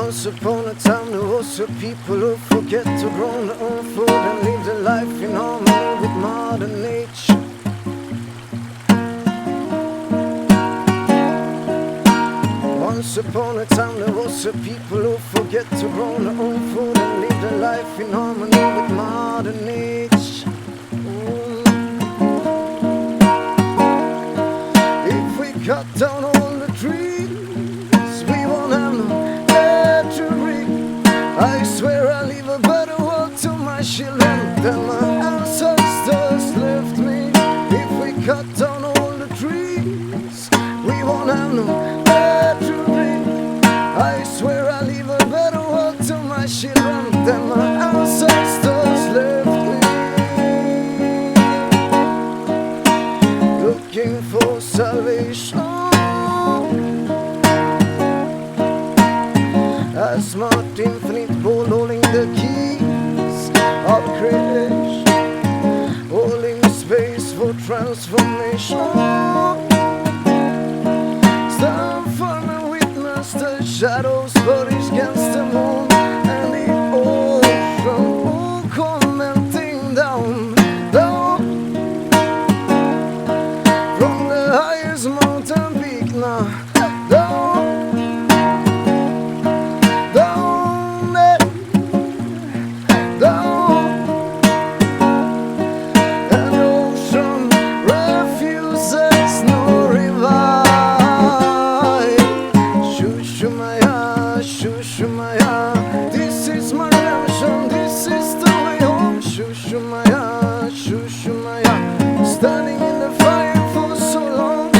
Once upon a time there was a people who forget to grow their own food and live their life in harmony with Mother Nature. Once upon a time there was a people who forget to grow their own food and live their life in harmony with Mother Nature. If we cut down all the trees, we won't have no air to breathe. I swear I'll leave a better world to my children than my ancestors left me. If we cut down all the trees, we won't have no air to breathe. I swear I'll leave a better world to my children than my ancestors left me. Looking for salvation, a smart infinite ball holding the keys of creation, holding space for transformation. Stand firm and witness the shadows flourish against the moon and the ocean all commenting down, down from the highest mountain peak now, down. This is my redemption, this is the way home. Shushumaya, Shushumaya, standing in the fire for so long.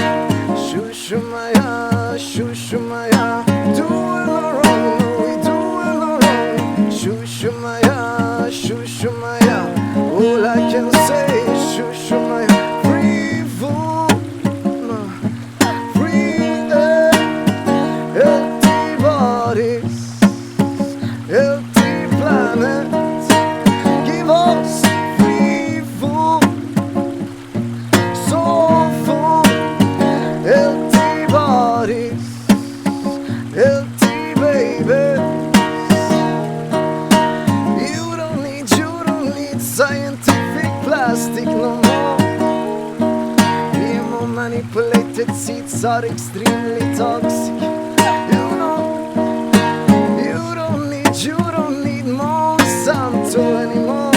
Shushumaya, Shushumaya, doing no wrong, no, we doing no wrong. Shushumaya, Shushumaya, all I can say is Shushumaya. Free food, free air, healthy bodies, healthy planet. Give us free food, soul food, healthy bodies, healthy babies. You don't need scientific plastic no more. GMO manipulated seeds are extremely toxic. You don't need Monsanto anymore.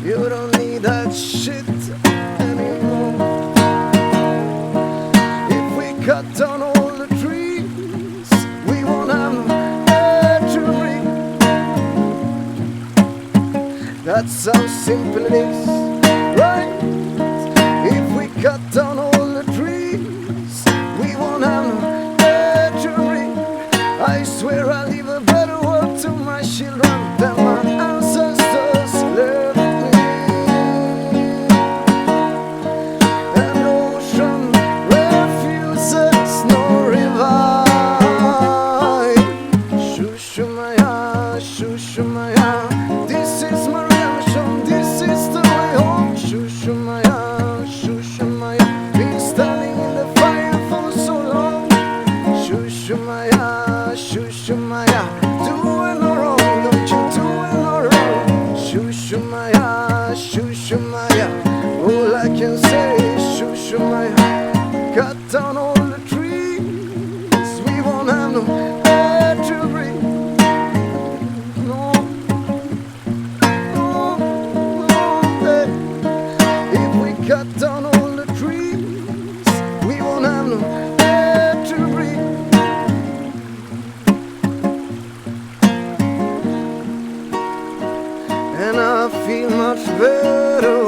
You don't need that shit anymore. If we cut down all the trees, we won't have no air to breathe. That's how simple it is, right? If we cut down all the trees, we won't have no air to breathe. I swear I'll leave a better world to my children than my ancestors left me. An ocean refuses no revive. Shushumaya, Shushumaya, this is my redemption, this is the way home. Shushumaya, Shushumaya, been standing in the fire for so long. Shushumaya, Shushumaya, doing no wrong, don't you doing no wrong. Shushumaya, Shushumaya, all I can say is Shushumaya. Cut down all the trees, we won't have no air to breathe. No, no, no, hey. If we cut down all the trees, we won't have no air to breathe. And feel much better